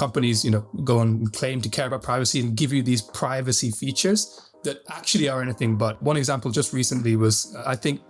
companies, go and claim to care about privacy and give you these privacy features that actually are anything but. One example just recently was, I think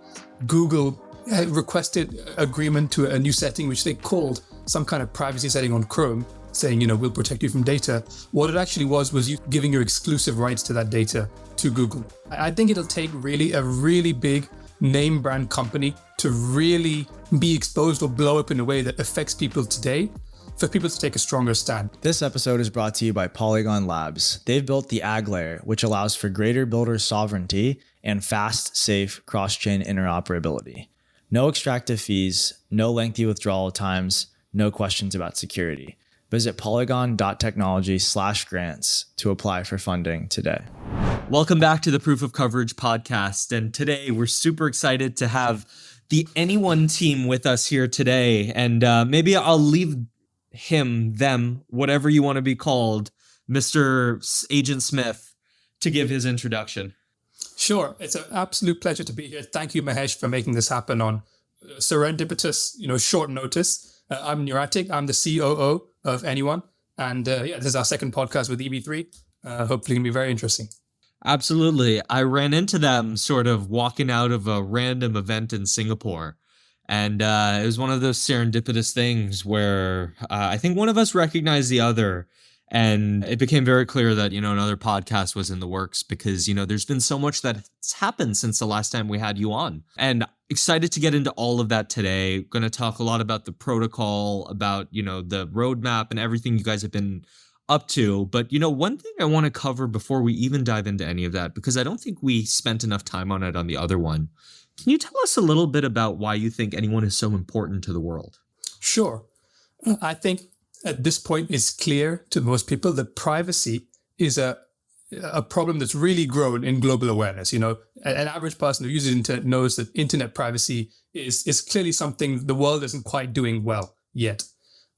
Google requested agreement to a new setting, which they called some kind of privacy setting on Chrome, saying, we'll protect you from data. What it actually was you giving your exclusive rights to that data to Google. I think it'll take really a really big name brand company to really be exposed or blow up in a way that affects people today for people to take a stronger stand. This episode is brought to you by Polygon Labs. They've built the AG layer, which allows for greater builder sovereignty and fast, safe cross-chain interoperability. No extractive fees, no lengthy withdrawal times, no questions about security. Visit polygon.technology/grants to apply for funding today. Welcome back to the Proof of Coverage podcast. And today we're super excited to have the Anyone team with us here today. And maybe I'll leave him, them, whatever you want to be called, Mr. Agent Smith, to give his introduction. Sure. It's an absolute pleasure to be here. Thank you, Mahesh, for making this happen on serendipitous, short notice. I'm Neuratic. I'm the COO of Anyone. And this is our second podcast with EV3. Hopefully it'll be very interesting. Absolutely. I ran into them sort of walking out of a random event in Singapore. And it was one of those serendipitous things where I think one of us recognized the other. And it became very clear that, another podcast was in the works because, there's been so much that's happened since the last time we had you on. And excited to get into all of that today. Going to talk a lot about the protocol, about, the roadmap and everything you guys have been up to. But, one thing I want to cover before we even dive into any of that, because I don't think we spent enough time on it on the other one. Can you tell us a little bit about why you think Anyone is so important to the world? Sure. I think at this point it's clear to most people that privacy is a problem that's really grown in global awareness. An average person who uses the internet knows that internet privacy is clearly something the world isn't quite doing well yet.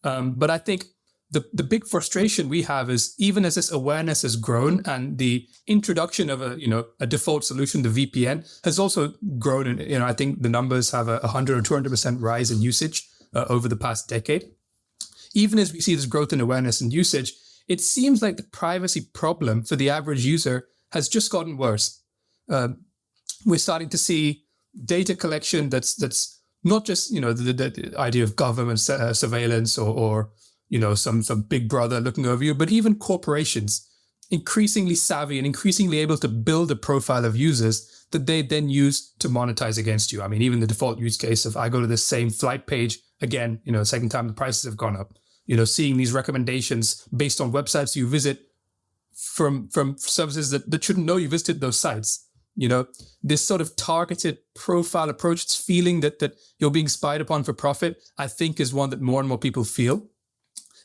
But I think the big frustration we have is even as this awareness has grown and the introduction of a default solution, the VPN, has also grown. And, I think the numbers have a 100 or 200% rise in usage over the past decade. Even as we see this growth in awareness and usage, it seems like the privacy problem for the average user has just gotten worse. We're starting to see data collection that's not just, the idea of government surveillance or some big brother looking over you, but even corporations increasingly savvy and increasingly able to build a profile of users that they then use to monetize against you. I mean, even the default use case of I go to the same flight page again, second time the prices have gone up, seeing these recommendations based on websites you visit from services that shouldn't know you visited those sites. This sort of targeted profile approach, it's feeling that you're being spied upon for profit, I think is one that more and more people feel.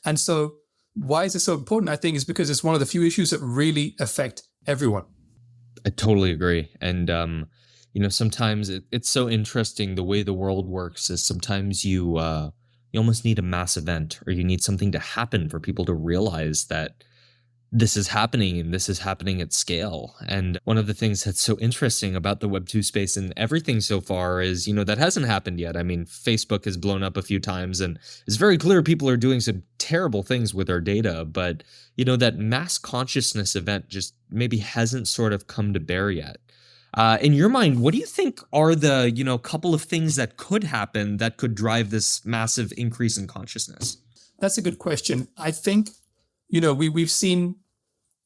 And so why is it so important? I think is because it's one of the few issues that really affect everyone. I totally agree. And, sometimes it's so interesting the way the world works is sometimes you almost need a mass event or you need something to happen for people to realize that this is happening and this is happening at scale. And one of the things that's so interesting about the Web2 space and everything so far is, that hasn't happened yet. I mean, Facebook has blown up a few times and it's very clear people are doing some terrible things with our data. But, that mass consciousness event just maybe hasn't sort of come to bear yet. In your mind, what do you think are the, couple of things that could happen that could drive this massive increase in consciousness? That's a good question. I think, we've seen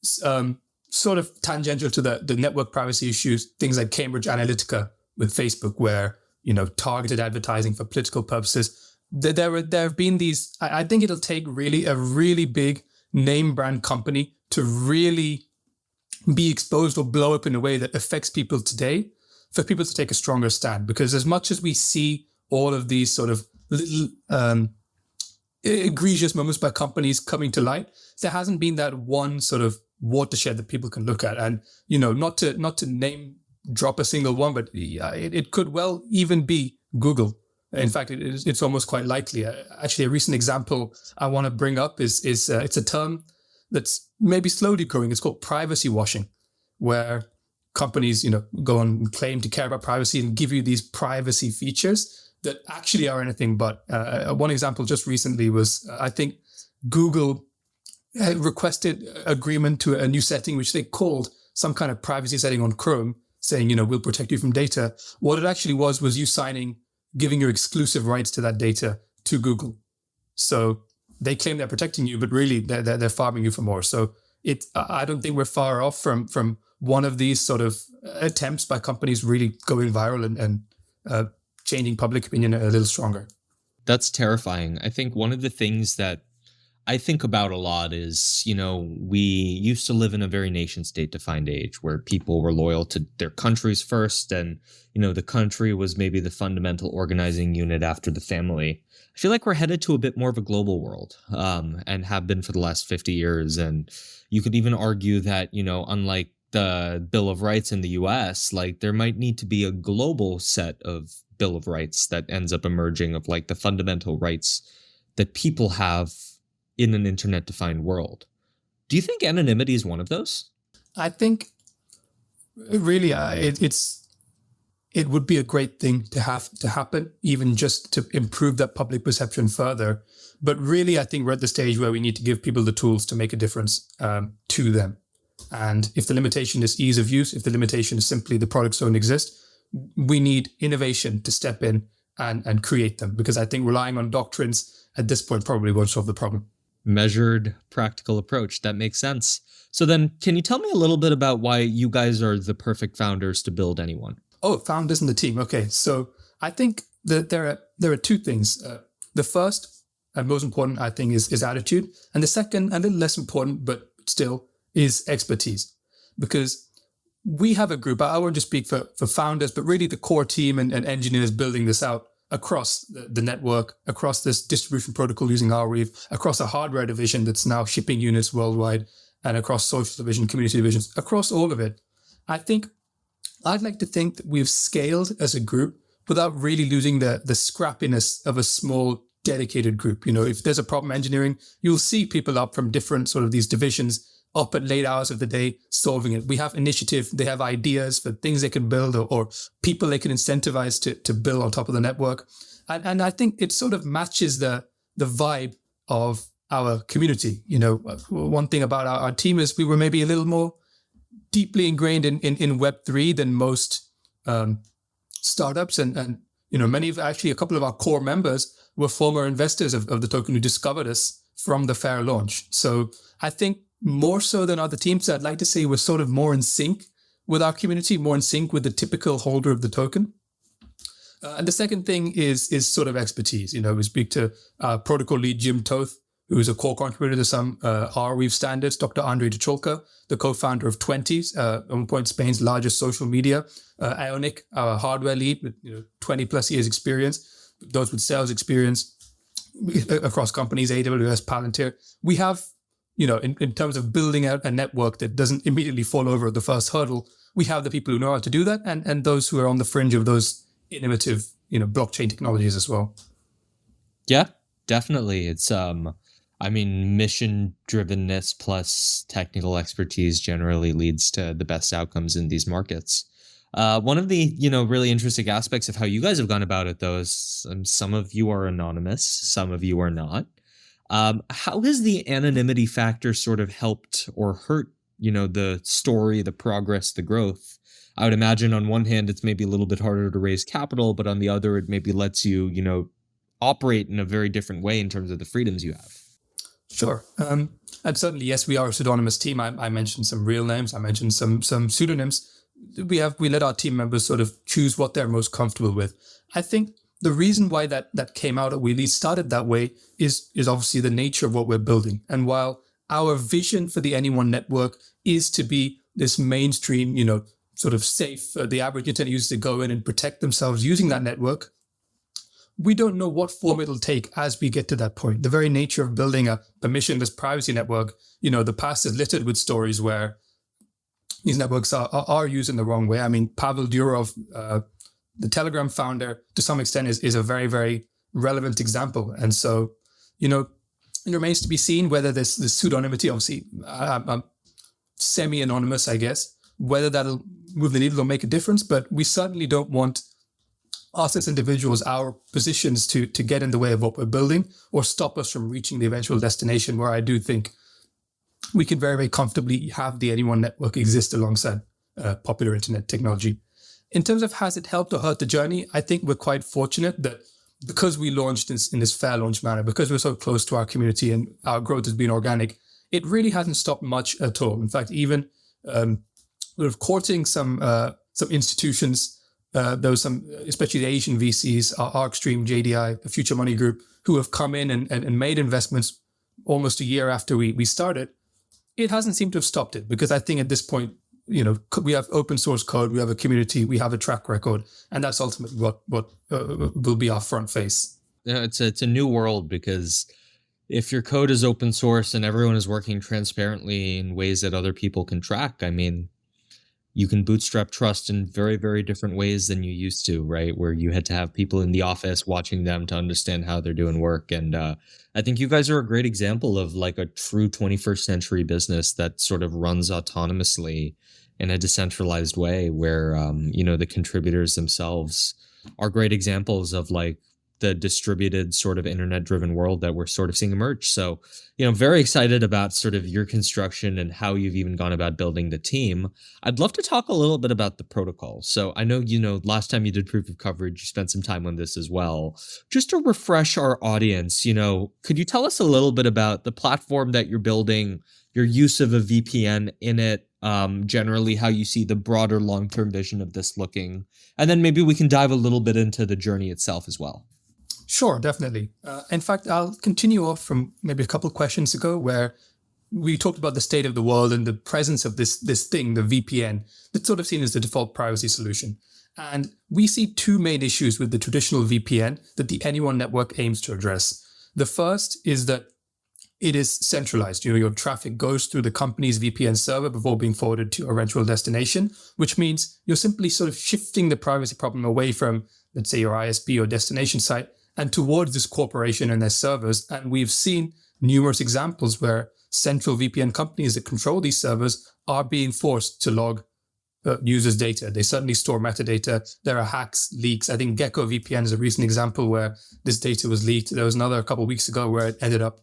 sort of tangential to the network privacy issues, things like Cambridge Analytica with Facebook, where, targeted advertising for political purposes. There have been these, I think it'll take really a really big name brand company to really be exposed or blow up in a way that affects people today for people to take a stronger stand. Because as much as we see all of these sort of little egregious moments by companies coming to light, there hasn't been that one sort of watershed that people can look at. And, not to name drop a single one, but it could well even be Google. In fact, it's almost quite likely. Actually, a recent example I want to bring up is it's a term that's maybe slowly growing. It's called privacy washing, where companies, go and claim to care about privacy and give you these privacy features that actually are anything but. One example just recently was, I think Google requested agreement to a new setting, which they called some kind of privacy setting on Chrome, saying, we'll protect you from data. What it actually was you signing, giving your exclusive rights to that data to Google. So they claim they're protecting you, but really they're farming you for more. So I don't think we're far off from one of these sort of attempts by companies really going viral and changing public opinion a little stronger. That's terrifying. I think one of the things that I think about a lot is, we used to live in a very nation state defined age where people were loyal to their countries first. And, the country was maybe the fundamental organizing unit after the family. I feel like we're headed to a bit more of a global world, and have been for the last 50 years. And you could even argue that, unlike the Bill of Rights in the US, like there might need to be a global set of Bill of Rights that ends up emerging of like the fundamental rights that people have in an internet-defined world. Do you think anonymity is one of those? I think really it would be a great thing to have to happen, even just to improve that public perception further. But really, I think we're at the stage where we need to give people the tools to make a difference to them. And if the limitation is ease of use, if the limitation is simply the products don't exist, we need innovation to step in and create them. Because I think relying on doctrines at this point probably won't solve the problem. Measured, practical approach. That makes sense. So then, can you tell me a little bit about why you guys are the perfect founders to build Anyone? Oh, founders and the team. Okay, so I think that there are two things. The first and most important, I think, is attitude. And the second, a little less important, but still, is expertise. Because we have a group, I won't just speak for founders, but really the core team and engineers building this out across the network, across this distribution protocol using Arweave, across a hardware division that's now shipping units worldwide, and across social division, community divisions, across all of it. I'd like to think that we've scaled as a group without really losing the scrappiness of a small dedicated group. If there's a problem engineering, you'll see people up from different sort of these divisions up at late hours of the day solving it. We have initiative, they have ideas for things they can build or people they can incentivize to build on top of the network. And I think it sort of matches the vibe of our community. One thing about our team is we were maybe a little more deeply ingrained in Web3 than most startups. And a couple of our core members were former investors of the token who discovered us from the fair launch. So I think more so than other teams, I'd like to say we're sort of more in sync with our community, more in sync with the typical holder of the token. And the second thing is sort of expertise. We speak to protocol lead Jim Toth, who is a core contributor to some Arweave standards, Dr. Andrei Decholka, the co-founder of 20s, at one point Spain's largest social media, Ionic, our hardware lead with 20 plus years experience, those with sales experience across companies, AWS, Palantir. We have, in terms of building out a network that doesn't immediately fall over at the first hurdle, we have the people who know how to do that and those who are on the fringe of those innovative, blockchain technologies as well. Yeah, definitely. It's, mission drivenness plus technical expertise generally leads to the best outcomes in these markets. One of the, really interesting aspects of how you guys have gone about it, though, is some of you are anonymous, some of you are not. How has the anonymity factor sort of helped or hurt, the story, the progress, the growth? I would imagine on one hand, it's maybe a little bit harder to raise capital, but on the other, it maybe lets you, operate in a very different way in terms of the freedoms you have. Sure. And certainly, yes, we are a pseudonymous team. I mentioned some real names. I mentioned some pseudonyms. We let our team members sort of choose what they're most comfortable with. I think the reason why that came out, or we at least started that way, is obviously the nature of what we're building. And while our vision for the Anyone network is to be this mainstream, sort of safe, the average internet user to go in and protect themselves using that network, we don't know what form it'll take as we get to that point. The very nature of building a permissionless privacy network, the past is littered with stories where these networks are used in the wrong way. I mean, Pavel Durov, the Telegram founder, to some extent is a very, very relevant example. And so, it remains to be seen whether this pseudonymity, obviously, semi-anonymous, I guess, whether that'll move the needle or make a difference. But we certainly don't want us as individuals, our positions to get in the way of what we're building or stop us from reaching the eventual destination, where I do think we can very, very comfortably have the Anyone network exist alongside popular internet technology. In terms of has it helped or hurt the journey, I think we're quite fortunate that because we launched in this fair launch manner, because we're so close to our community and our growth has been organic, it really hasn't stopped much at all. In fact, even sort of courting some institutions, there was some, especially the Asian VCs, ArcStream, JDI, the Future Money Group, who have come in and made investments almost a year after we started. It hasn't seemed to have stopped it, because I think at this point, we have open source code, we have a community, we have a track record, and that's ultimately what will be our front face. Yeah, it's a new world, because if your code is open source and everyone is working transparently in ways that other people can track, I mean, you can bootstrap trust in very, very different ways than you used to, right? Where you had to have people in the office watching them to understand how they're doing work. And I think you guys are a great example of like a true 21st century business that sort of runs autonomously in a decentralized way, where, the contributors themselves are great examples of like the distributed sort of internet driven world that we're sort of seeing emerge. So, very excited about sort of your construction and how you've even gone about building the team. I'd love to talk a little bit about the protocol. So I know, last time you did proof of coverage, you spent some time on this as well. Just to refresh our audience, could you tell us a little bit about the platform that you're building, your use of a VPN in it, generally how you see the broader long-term vision of this looking, and then maybe we can dive a little bit into the journey itself as well. Sure, definitely. In fact, I'll continue off from maybe a couple of questions ago, where we talked about the state of the world and the presence of this thing, the VPN, that's sort of seen as the default privacy solution. And we see two main issues with the traditional VPN that the Anyone network aims to address. The first is that it is centralized. Your traffic goes through the company's VPN server before being forwarded to a eventual destination, which means you're simply sort of shifting the privacy problem away from, let's say, your ISP or destination site and towards this corporation and their servers. And we've seen numerous examples where central VPN companies that control these servers are being forced to log users' data. They certainly store metadata. There are hacks, leaks. I think Gecko VPN is a recent example where this data was leaked. There was another a couple of weeks ago where it ended up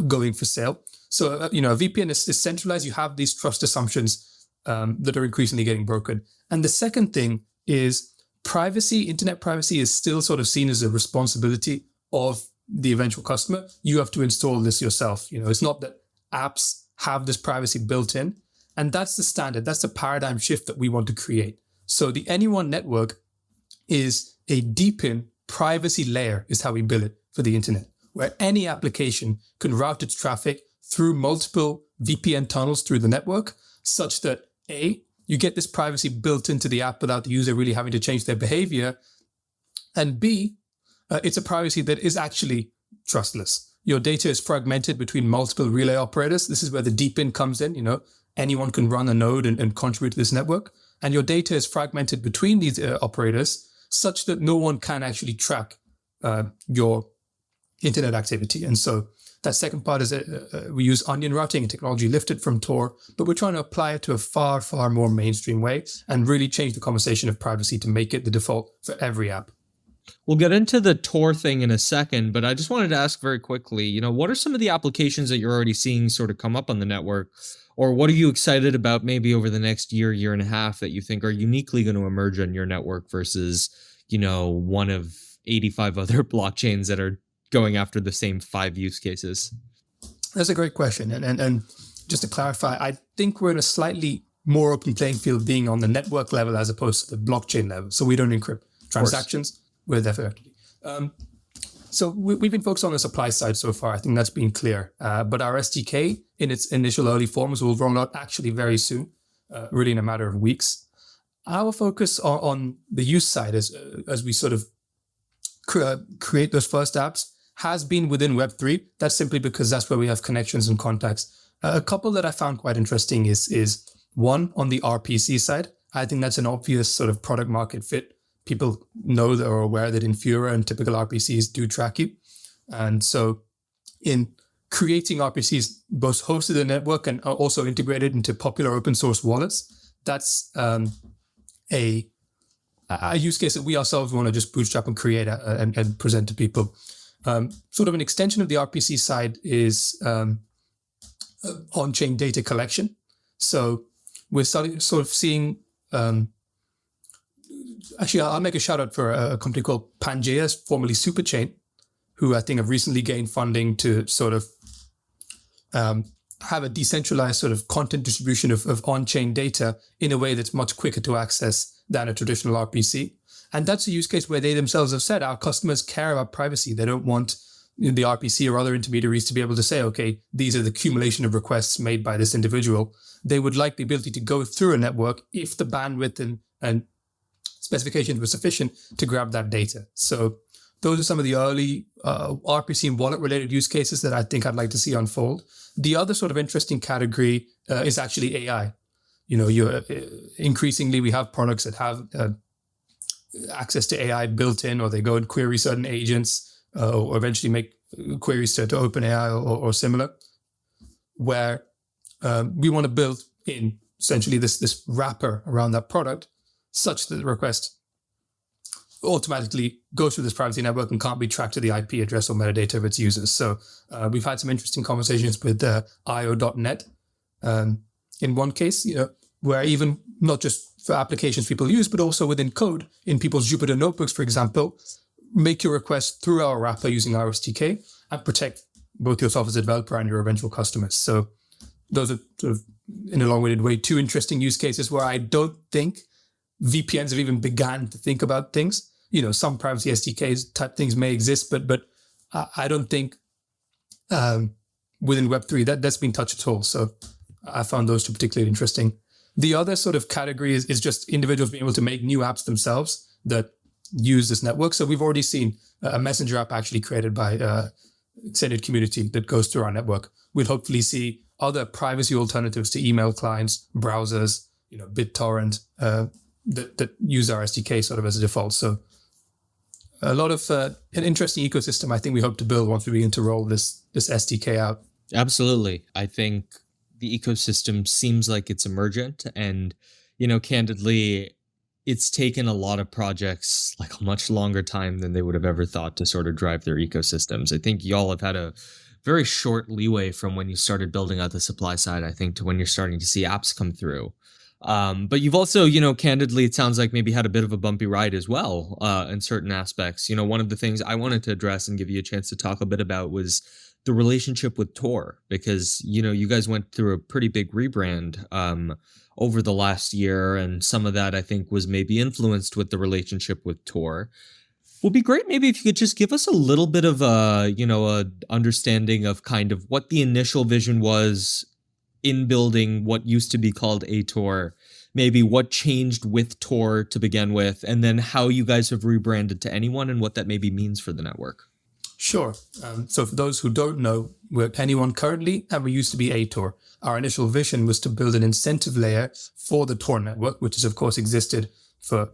going for sale. So, a VPN is centralized. You have these trust assumptions that are increasingly getting broken. And the second thing is privacy. Internet privacy is still sort of seen as a responsibility of the eventual customer. You have to install this yourself. It's not that apps have this privacy built in. And that's the standard. That's the paradigm shift that we want to create. So the Anyone network is a DePIN privacy layer, is how we build it for the internet, where any application can route its traffic through multiple VPN tunnels through the network, such that A, you get this privacy built into the app without the user really having to change their behavior, and B, it's a privacy that is actually trustless. Your data is fragmented between multiple relay operators. This is where the DePIN comes in. Anyone can run a node and contribute to this network. And your data is fragmented between these operators such that no one can actually track your internet activity. And so that second part is we use onion routing and technology lifted from Tor, but we're trying to apply it to a far, far more mainstream way and really change the conversation of privacy to make it the default for every app. We'll get into the Tor thing in a second, but I just wanted to ask very quickly, what are some of the applications that you're already seeing sort of come up on the network? Or what are you excited about maybe over the next year and a half that you think are uniquely going to emerge on your network versus, one of 85 other blockchains that are going after the same 5 use cases? That's a great question. And just to clarify, I think we're in a slightly more open playing field being on the network level as opposed to the blockchain level. So we don't encrypt transactions. We're definitely. So we've been focused on the supply side so far. I think that's been clear. But our SDK in its initial early forms will roll out actually very soon, really in a matter of weeks. Our focus on the use side as we sort of create those first apps has been within Web3. That's simply because that's where we have connections and contacts. A couple that I found quite interesting is one on the RPC side. I think that's an obvious sort of product market fit. People know that are aware that Infura and typical RPCs do track you. And so in creating RPCs, both hosted in the network and also integrated into popular open source wallets, that's a use case that we ourselves want to just bootstrap and create and present to people. Sort of an extension of the RPC side is on-chain data collection. So we're starting sort of seeing, actually, I'll make a shout out for a company called Pangea, formerly Superchain, who I think have recently gained funding to sort of have a decentralized sort of content distribution of on-chain data in a way that's much quicker to access than a traditional RPC. And that's a use case where they themselves have said our customers care about privacy. They don't want the RPC or other intermediaries to be able to say, okay, these are the accumulation of requests made by this individual. They would like the ability to go through a network if the bandwidth and specifications were sufficient to grab that data. So those are some of the early RPC and wallet-related use cases that I think I'd like to see unfold. The other sort of interesting category is actually AI. Increasingly we have products that have access to AI built in, or they go and query certain agents, or eventually make queries to OpenAI or similar, where we want to build in essentially this wrapper around that product such that the request automatically goes through this privacy network and can't be tracked to the IP address or metadata of its users. So we've had some interesting conversations with IO.net in one case, where even not just for applications people use, but also within code in people's Jupyter notebooks, for example, make your request through our wrapper using our SDK and protect both yourself as a developer and your eventual customers. So those are sort of, in a long-winded way, two interesting use cases where I don't think VPNs have even begun to think about things. Some privacy SDKs type things may exist, but I don't think within Web3 that's been touched at all. So I found those two particularly interesting. The other sort of category is just individuals being able to make new apps themselves that use this network. So we've already seen a messenger app actually created by extended community that goes through our network. We'll hopefully see other privacy alternatives to email clients, browsers, BitTorrent, that use our SDK sort of as a default. So a lot of an interesting ecosystem I think we hope to build once we begin to roll this SDK out. Absolutely. I think the ecosystem seems like it's emergent, and, candidly, it's taken a lot of projects like a much longer time than they would have ever thought to sort of drive their ecosystems. I think y'all have had a very short leeway from when you started building out the supply side, I think, to when you're starting to see apps come through. But you've also, candidly, it sounds like maybe had a bit of a bumpy ride as well in certain aspects. One of the things I wanted to address and give you a chance to talk a bit about was the relationship with Tor, because, you guys went through a pretty big rebrand over the last year, and some of that I think was maybe influenced with the relationship with Tor. Would be great maybe if you could just give us a little bit of a understanding of kind of what the initial vision was in building what used to be called ATOR, maybe what changed with Tor to begin with, and then how you guys have rebranded to Anyone and what that maybe means for the network. Sure. So for those who don't know, we're Anyone currently, and we used to be ATOR. Our initial vision was to build an incentive layer for the Tor network, which has, of course, existed for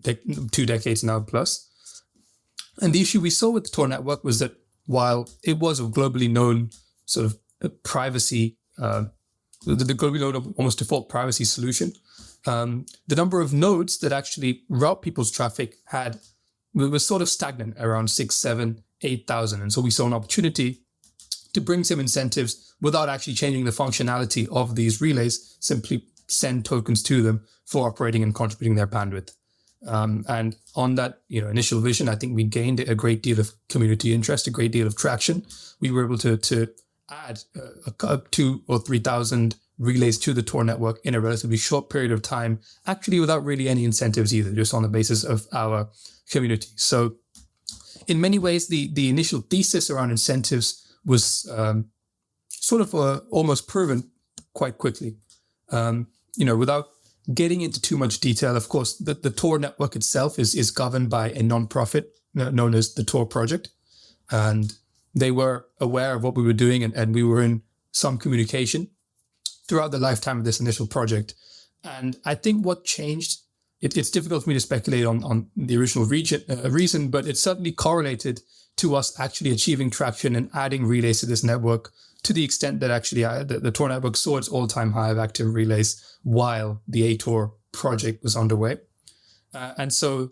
2 decades now plus. And the issue we saw with the Tor network was that while it was a globally known sort of privacy, the globally known almost default privacy solution, the number of nodes that actually route people's traffic was sort of stagnant around 6, 7, 8,000. And so we saw an opportunity to bring some incentives without actually changing the functionality of these relays, simply send tokens to them for operating and contributing their bandwidth. And on that initial vision, I think we gained a great deal of community interest, a great deal of traction. We were able to add 2,000 or 3,000 relays to the Tor network in a relatively short period of time, actually without really any incentives either, just on the basis of our community. So in many ways, the initial thesis around incentives was sort of almost proven quite quickly. Without getting into too much detail, of course, the Tor network itself is governed by a nonprofit known as the Tor Project. And they were aware of what we were doing, and we were in some communication throughout the lifetime of this initial project. And I think what changed, it's difficult for me to speculate on the original reason, but it certainly correlated to us actually achieving traction and adding relays to this network to the extent that actually the Tor network saw its all-time high of active relays while the ATOR project was underway. And so,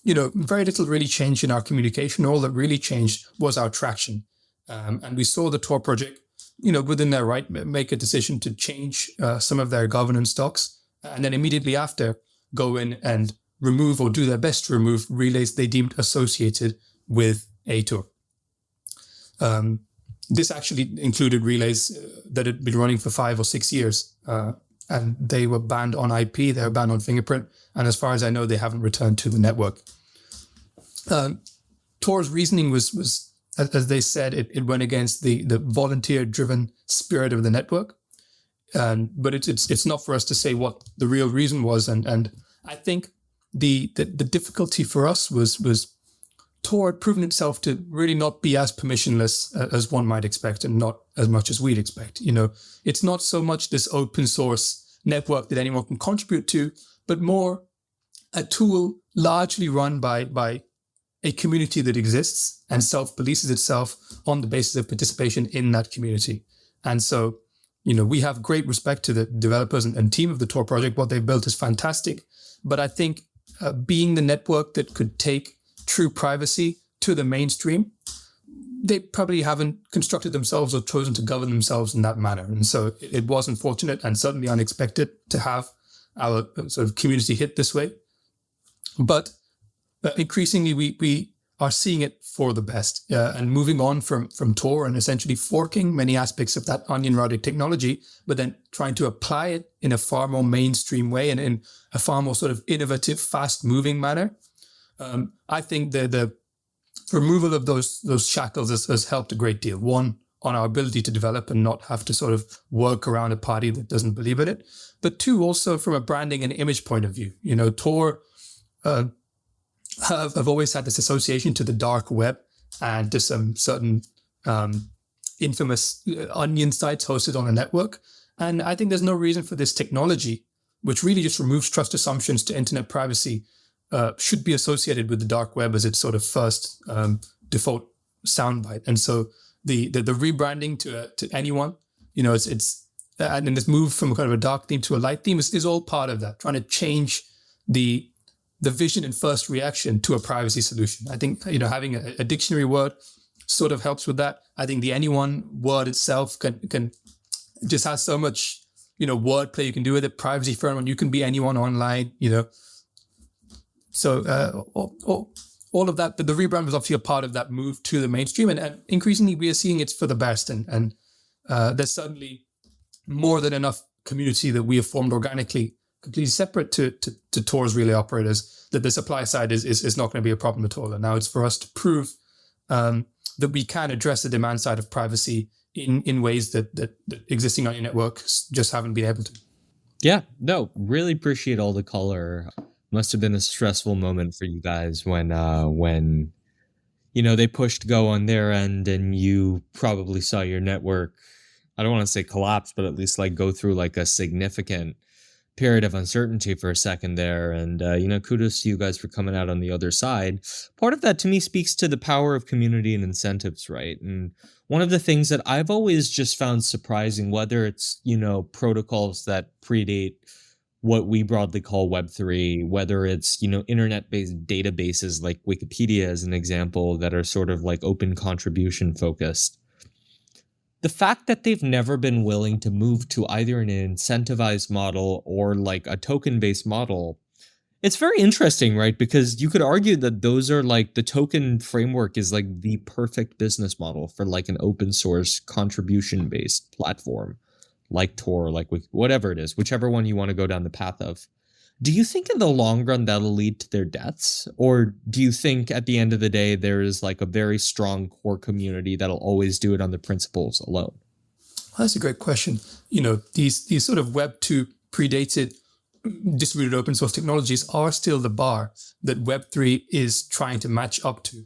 very little really changed in our communication. All that really changed was our traction. And we saw the Tor project within their right, make a decision to change some of their governance docs, and then immediately after go in and remove or do their best to remove relays they deemed associated with ATOR. This actually included relays that had been running for 5 or 6 years, and they were banned on IP, they were banned on fingerprint, and as far as I know, they haven't returned to the network. Tor's reasoning was, as they said, it went against the volunteer-driven spirit of the network, but it's not for us to say what the real reason was, and I think the difficulty for us was Tor had proven itself to really not be as permissionless as one might expect, and not as much as we'd expect. It's not so much this open source network that anyone can contribute to, but more a tool largely run by a community that exists and self-polices itself on the basis of participation in that community. And so, we have great respect to the developers and team of the Tor project. What they've built is fantastic. But I think being the network that could take true privacy to the mainstream, they probably haven't constructed themselves or chosen to govern themselves in that manner. And so it was unfortunate and certainly unexpected to have our sort of community hit this way. But increasingly, we are seeing it for the best and moving on from Tor and essentially forking many aspects of that onion routing technology, but then trying to apply it in a far more mainstream way and in a far more sort of innovative, fast-moving manner. I think the removal of those shackles has helped a great deal. One, on our ability to develop and not have to sort of work around a party that doesn't believe in it. But two, also from a branding and image point of view. Tor have always had this association to the dark web and to some certain infamous onion sites hosted on a network. And I think there's no reason for this technology, which really just removes trust assumptions to internet privacy, should be associated with the dark web as its sort of first default soundbite. And so the rebranding to anyone, it's and then this move from kind of a dark theme to a light theme is all part of that, trying to change the vision and first reaction to a privacy solution. I think having a dictionary word sort of helps with that. I think the anyone word itself can just has so much wordplay you can do with it. Privacy for anyone, you can be anyone online. So all of that, the rebrand was obviously a part of that move to the mainstream, and increasingly we are seeing it's for the best. And there's certainly more than enough community that we have formed organically, completely separate to Tor's relay operators, that the supply side is not going to be a problem at all. And now it's for us to prove that we can address the demand side of privacy in ways that existing onion networks just haven't been able to. Yeah, no, really appreciate all the color. Must have been a stressful moment for you guys when they pushed go on their end and you probably saw your network, I don't want to say collapse, but at least go through a significant period of uncertainty for a second there. And, kudos to you guys for coming out on the other side. Part of that to me speaks to the power of community and incentives, right? And one of the things that I've always just found surprising, whether it's, protocols that predate what we broadly call Web3, whether it's, internet-based databases like Wikipedia as an example that are sort of open contribution focused. The fact that they've never been willing to move to either an incentivized model or a token-based model, it's very interesting, right? Because you could argue that those are the token framework is the perfect business model for an open source contribution-based platform. Like Tor, whatever it is, whichever one you want to go down the path of. Do you think in the long run that'll lead to their deaths? Or do you think at the end of the day, there is a very strong core community that'll always do it on the principles alone? Well, that's a great question. These sort of Web 2 predated distributed open source technologies are still the bar that Web 3 is trying to match up to.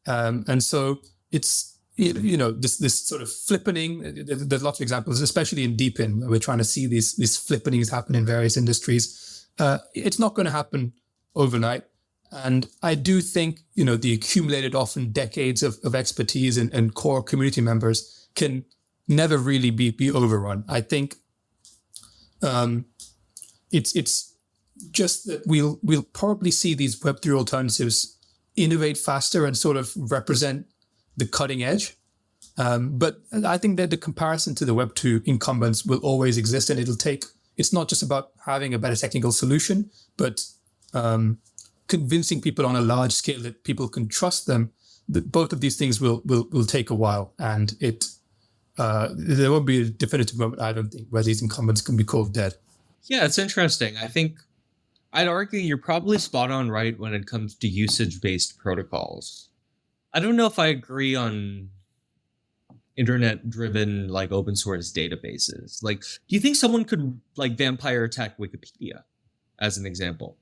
And so it's, this sort of flippening. There's lots of examples, especially in DePIN, where we're trying to see these flippenings happen in various industries. It's not going to happen overnight. And I do think, the accumulated often decades of expertise and core community members can never really be overrun. I think it's just that we'll probably see these Web3 alternatives innovate faster and sort of represent the cutting edge. But I think that the comparison to the Web2 incumbents will always exist, and it's not just about having a better technical solution, but convincing people on a large scale that people can trust them. That both of these things will take a while, and there won't be a definitive moment, I don't think, where these incumbents can be called dead. Yeah, it's interesting. I think I'd argue you're probably spot on right when it comes to usage-based protocols. I don't know if I agree on internet-driven like open source databases. Like, do you think someone could like vampire attack Wikipedia, as an example?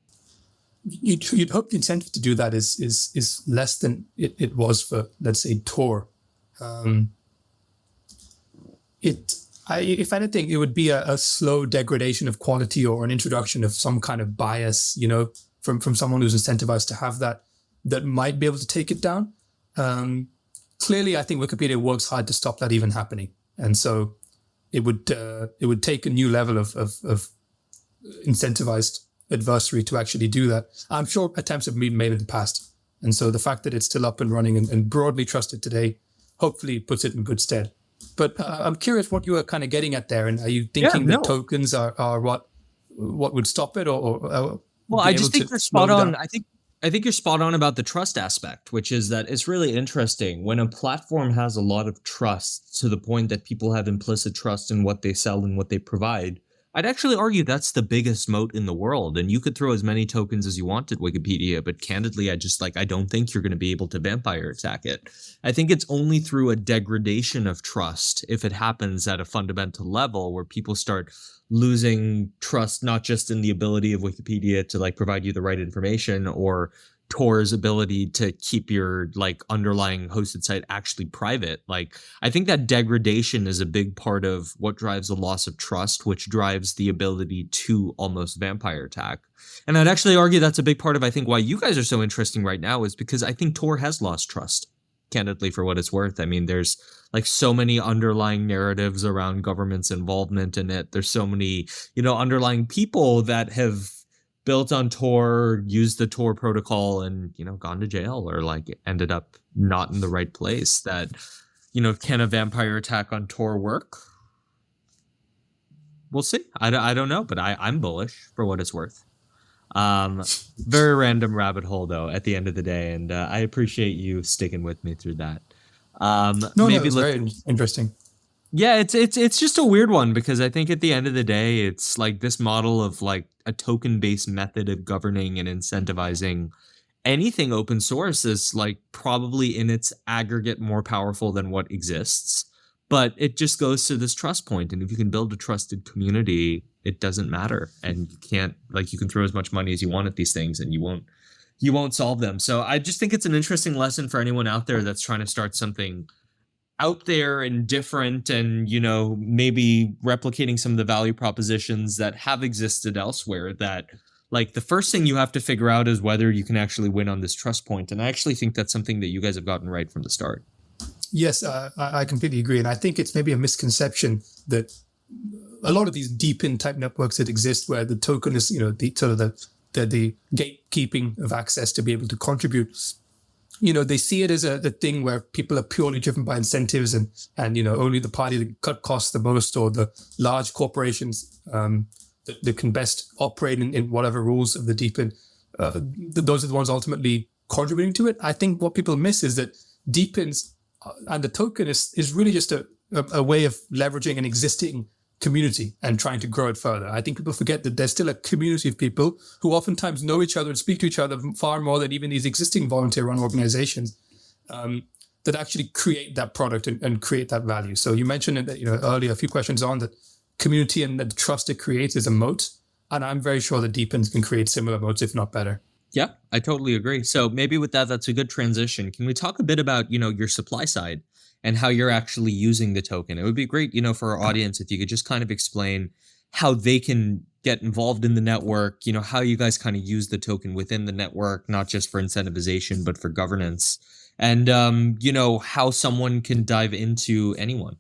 You'd hope the incentive to do that is less than it was for, let's say, Tor. If anything, it would be a slow degradation of quality or an introduction of some kind of bias, from someone who's incentivized to have that might be able to take it down. Clearly, I think Wikipedia works hard to stop that even happening, and so it would take a new level of incentivized adversary to actually do that. I'm sure attempts have been made in the past, and so the fact that it's still up and running and broadly trusted today, hopefully puts it in good stead. But I'm curious what you were kind of getting at there, and are you thinking that tokens are what would stop it, or well, I just think you're spot on. I think you're spot on about the trust aspect, which is that it's really interesting when a platform has a lot of trust to the point that people have implicit trust in what they sell and what they provide. I'd actually argue that's the biggest moat in the world, and you could throw as many tokens as you want at Wikipedia, but candidly, I don't think you're going to be able to vampire attack it. I think it's only through a degradation of trust, if it happens at a fundamental level, where people start losing trust, not just in the ability of Wikipedia to like provide you the right information, or Tor's ability to keep your like underlying hosted site actually private. Like, I think that degradation is a big part of what drives the loss of trust, which drives the ability to almost vampire attack. And I'd actually argue that's a big part of, I think, why you guys are so interesting right now, is because I think Tor has lost trust, candidly, for what it's worth. I mean, there's like so many underlying narratives around government's involvement in it. There's so many, underlying people that have built on Tor, used the Tor protocol, and gone to jail or like ended up not in the right place. That can a vampire attack on Tor work? We'll see. I don't know, but I'm bullish for what it's worth. Very random rabbit hole though at the end of the day, and I appreciate you sticking with me through that. It's very interesting. Yeah, it's just a weird one, because I think at the end of the day, it's like this model of like a token-based method of governing and incentivizing anything open source is like probably in its aggregate more powerful than what exists. But it just goes to this trust point. And if you can build a trusted community, it doesn't matter. And you can throw as much money as you want at these things and you won't solve them. So I just think it's an interesting lesson for anyone out there that's trying to start something out there and different, and maybe replicating some of the value propositions that have existed elsewhere. That like the first thing you have to figure out is whether you can actually win on this trust point. And I actually think that's something that you guys have gotten right from the start. Yes, I completely agree, and I think it's maybe a misconception that a lot of these DePIN type networks that exist, where the token is the gatekeeping of access to be able to contribute. They see it as the thing where people are purely driven by incentives, and only the party that cut costs the most, or the large corporations that can best operate in whatever rules of the DePIN, those are the ones ultimately contributing to it. I think what people miss is that DePINs and the token is really just a way of leveraging an existing community and trying to grow it further. I think people forget that there's still a community of people who oftentimes know each other and speak to each other far more than even these existing volunteer-run organizations that actually create that product and create that value. So you mentioned that earlier, a few questions on that community and the trust it creates is a moat, and I'm very sure that DePINs can create similar moats, if not better. Yeah, I totally agree. So maybe with that's a good transition. Can we talk a bit about your supply side and how you're actually using the token? It would be great, for our audience, if you could just kind of explain how they can get involved in the network, how you guys kind of use the token within the network, not just for incentivization, but for governance, and, how someone can dive into Anyone.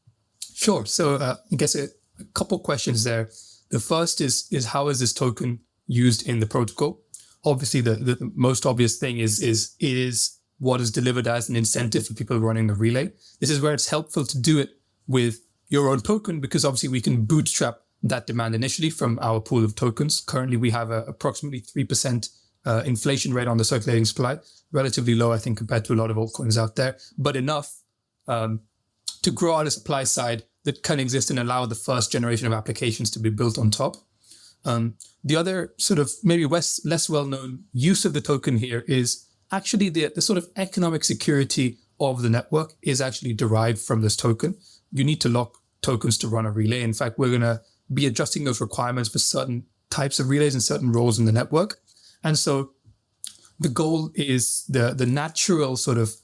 Sure. So I guess a couple questions there. The first is how is this token used in the protocol? Obviously, the most obvious thing is it is what is delivered as an incentive for people running the relay. This is where it's helpful to do it with your own token, because obviously we can bootstrap that demand initially from our pool of tokens. Currently, we have approximately 3% inflation rate on the circulating supply, relatively low, I think, compared to a lot of altcoins out there, but enough to grow out a supply side that can exist and allow the first generation of applications to be built on top. The other sort of maybe less well-known use of the token here is actually the sort of economic security of the network is actually derived from this token. You need to lock tokens to run a relay. In fact, we're going to be adjusting those requirements for certain types of relays and certain roles in the network. And so the goal is the natural sort of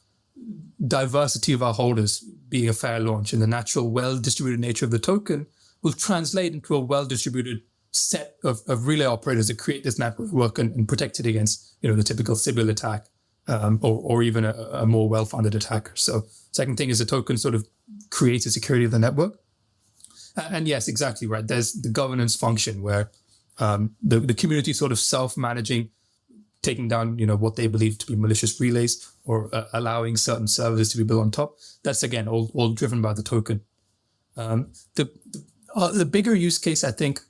diversity of our holders being a fair launch, and the natural well-distributed nature of the token will translate into a well-distributed set of relay operators that create this network and protect it against, the typical Sybil attack or even a more well-funded attacker. So second thing is the token sort of creates the security of the network. And yes, exactly right. There's the governance function where the community sort of self-managing, taking down, what they believe to be malicious relays or allowing certain services to be built on top. That's, again, all driven by the token. The bigger use case, I think,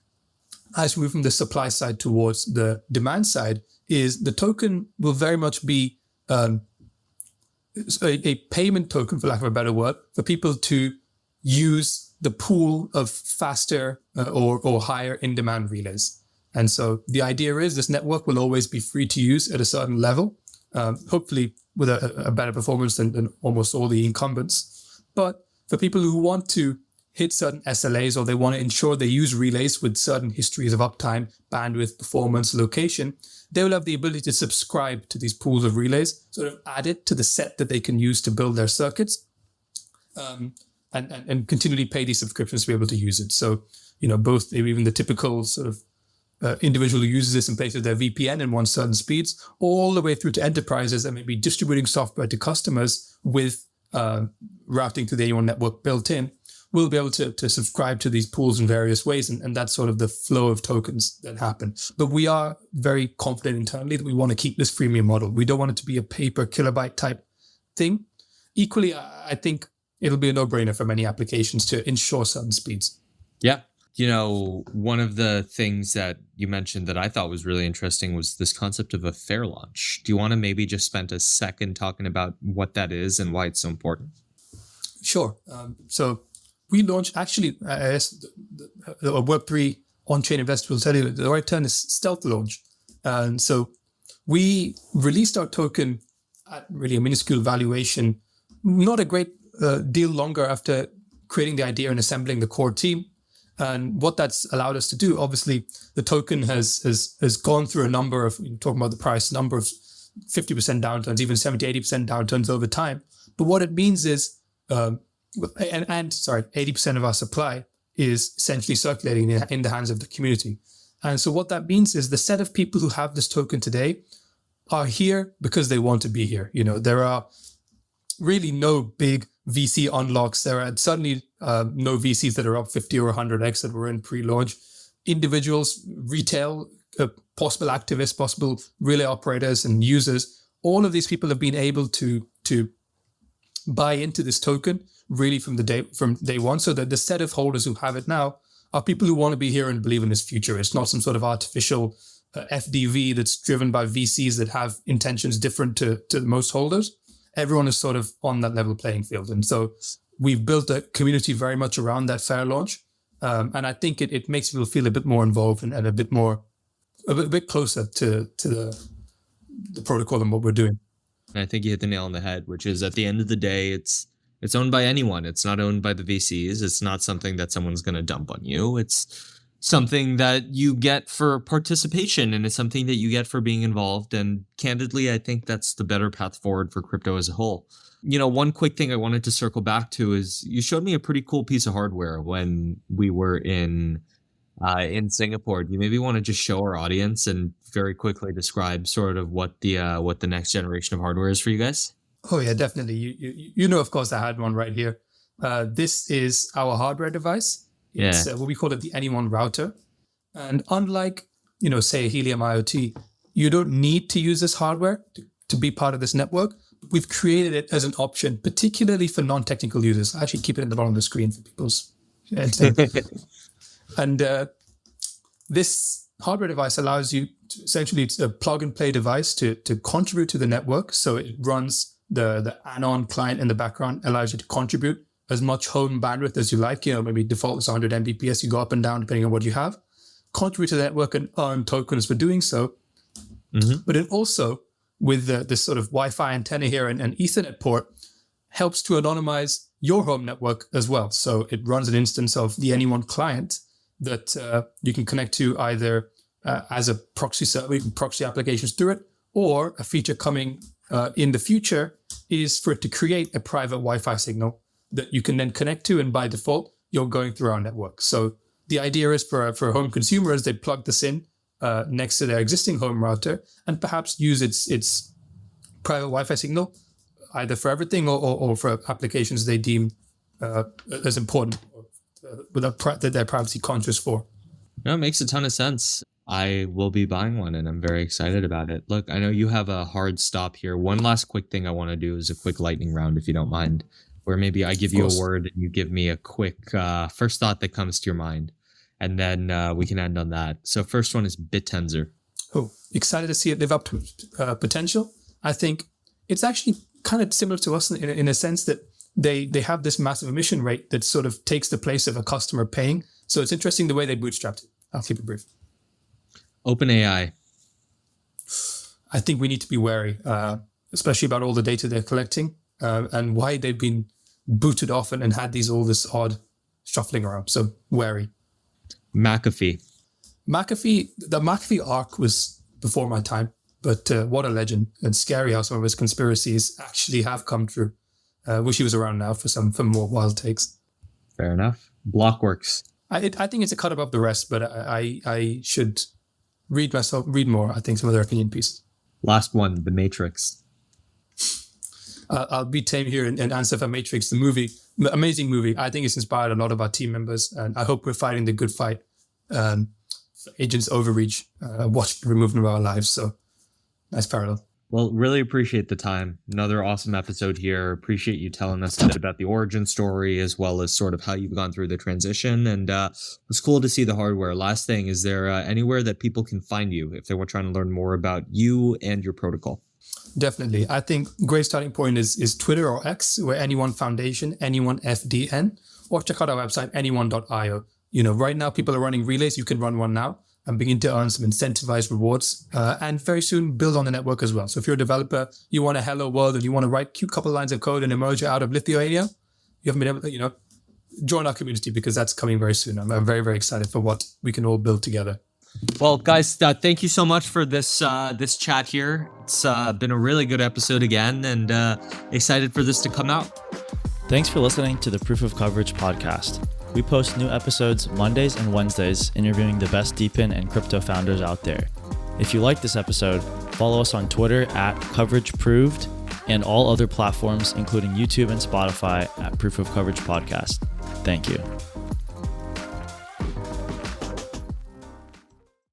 as we move from the supply side towards the demand side, is the token will very much be a payment token, for lack of a better word, for people to use the pool of faster or higher in-demand relays. And so the idea is this network will always be free to use at a certain level, hopefully with a better performance than almost all the incumbents. But for people who want to hit certain SLAs, or they want to ensure they use relays with certain histories of uptime, bandwidth, performance, location, they will have the ability to subscribe to these pools of relays, sort of add it to the set that they can use to build their circuits, and continually pay these subscriptions to be able to use it. So, both even the typical sort of individual who uses this in place of their VPN and wants certain speeds, all the way through to enterprises that may be distributing software to customers with routing to the A1 network built in, will be able to subscribe to these pools in various ways. And that's sort of the flow of tokens that happen. But we are very confident internally that we want to keep this freemium model. We don't want it to be a pay per kilobyte type thing. Equally, I think it'll be a no-brainer for many applications to ensure certain speeds. Yeah. One of the things that you mentioned that I thought was really interesting was this concept of a fair launch. Do you want to maybe just spend a second talking about what that is and why it's so important? Sure. So we launched, actually, I guess the Web3 on-chain investor will tell you the right term is stealth launch. And so we released our token at really a minuscule valuation, not a great deal longer after creating the idea and assembling the core team. And what that's allowed us to do, obviously, the token has gone through a number of, talking about the price, number of 50% downturns, even 70-80% downturns over time. But what it means is, 80% of our supply is essentially circulating in the hands of the community. And so what that means is the set of people who have this token today are here because they want to be here. There are really no big VC unlocks. There are certainly no VCs that are up 50 or 100x that were in pre-launch. Individuals, retail, possible activists, possible relay operators and users, all of these people have been able to buy into this token really from day one. So that the set of holders who have it now are people who want to be here and believe in this future. It's not some sort of artificial FDV that's driven by VCs that have intentions different to most holders. Everyone is sort of on that level playing field. And so we've built a community very much around that fair launch. And I think it makes people feel a bit more involved and a bit closer to the protocol and what we're doing. And I think you hit the nail on the head, which is at the end of the day, it's owned by anyone. It's not owned by the VCs. It's not something that someone's going to dump on you. It's something that you get for participation, and it's something that you get for being involved. And candidly, I think that's the better path forward for crypto as a whole. One quick thing I wanted to circle back to is you showed me a pretty cool piece of hardware when we were in Singapore. Do you maybe want to just show our audience and very quickly describe sort of what the next generation of hardware is for you guys? Oh yeah, definitely. You of course, I had one right here. This is our hardware device. It's what we call it the Anyone router. And unlike, say Helium IoT, you don't need to use this hardware to be part of this network. we've created it as an option, particularly for non-technical users. I actually keep it at the bottom of the screen for people's entertainment. And this hardware device allows you to, essentially, it's a plug and play device to contribute to the network. So it runs the Anon client in the background, allows you to contribute as much home bandwidth as you like. Maybe default is 100 Mbps. You go up and down depending on what you have. Contribute to the network and earn tokens for doing so. Mm-hmm. But it also, with this sort of Wi-Fi antenna here and an Ethernet port, helps to anonymize your home network as well. So it runs an instance of the Anyone client that you can connect to either as a proxy server, you can proxy applications through it, or a feature coming in the future is for it to create a private Wi-Fi signal that you can then connect to, and by default, you're going through our network. So the idea is for home consumers, they plug this in next to their existing home router and perhaps use its private Wi-Fi signal either for everything or for applications they deem as important that they're privacy conscious for. No, it makes a ton of sense. I will be buying one and I'm very excited about it. Look, I know you have a hard stop here. One last quick thing I want to do is a quick lightning round, if you don't mind, where maybe I give you a word and you give me a quick first thought that comes to your mind. And then we can end on that. So first one is Bittensor. Oh, excited to see it live up to potential. I think it's actually kind of similar to us in a sense that they have this massive emission rate that sort of takes the place of a customer paying. So it's interesting the way they bootstrapped it. I'll keep it brief. OpenAI. I think we need to be wary, especially about all the data they're collecting and why they've been booted off and had all this odd shuffling around. So wary. McAfee. The McAfee arc was before my time, but what a legend, and scary how some of his conspiracies actually have come true. Wish he was around now for more wild takes. Fair enough. Blockworks. I think it's a cut above the rest, but I should read more. I think some of their opinion pieces. Last one, The Matrix. I'll be tame here and answer for Matrix, the movie. Amazing movie. I think it's inspired a lot of our team members, and I hope we're fighting the good fight. Agents overreach, watched removed from our lives. So nice parallel. Well, really appreciate the time. Another awesome episode here. Appreciate you telling us a bit about the origin story as well as sort of how you've gone through the transition. And it's cool to see the hardware. Last thing, is there anywhere that people can find you if they were trying to learn more about you and your protocol? Definitely. I think great starting point is Twitter or X, where Anyone Foundation, Anyone FDN, or check out our website, anyone.io. Right now people are running relays. You can run one now and begin to earn some incentivized rewards and very soon build on the network as well. So if you're a developer, you want a hello world and you want to write a cute couple of lines of code and emerge out of Lithuania, you haven't been able to, join our community because that's coming very soon. I'm very, very excited for what we can all build together. Well, guys, thank you so much for this chat here. It's been a really good episode again, and excited for this to come out. Thanks for listening to the Proof of Coverage podcast. We post new episodes Mondays and Wednesdays, interviewing the best DePIN and crypto founders out there. If you like this episode, follow us on Twitter @CoverageProved and all other platforms, including YouTube and Spotify, @Proof of Coverage Podcast. Thank you.